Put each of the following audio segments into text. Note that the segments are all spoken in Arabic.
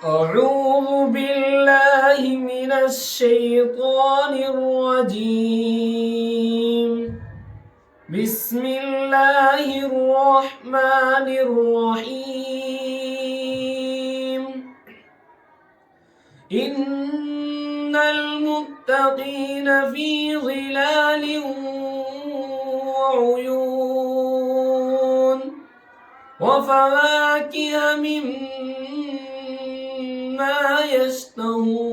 أعوذ بالله من الشيطان الرجيم. بسم الله الرحمن الرحيم. إن المتقين في ظلال وعيون وفواكه مما يشتهون.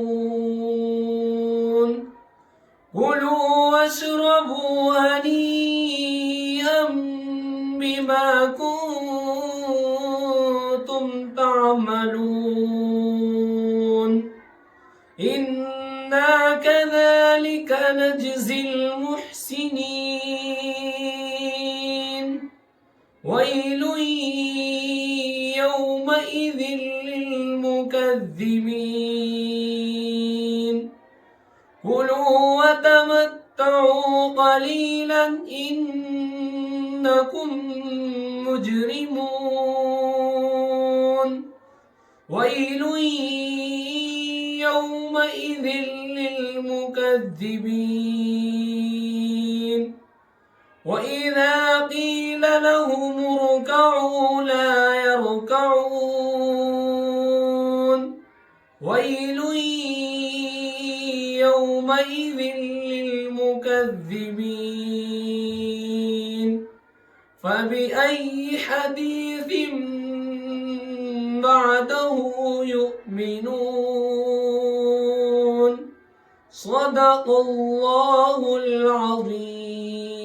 كلوا واشربوا هنيئا بما كنتم تعملون. إنا كذلك نجزي المحسنين. ويل يومئذ للمكذبين. كلوا وتمتعوا قليلا إنكم مجرمون. ويل يومئذ للمكذبين. وإذا قيل لهم اركعوا لا يركعون. ويل يومئذ للمكذبين. فبأي حديث بعده يؤمنون. صدق الله العظيم.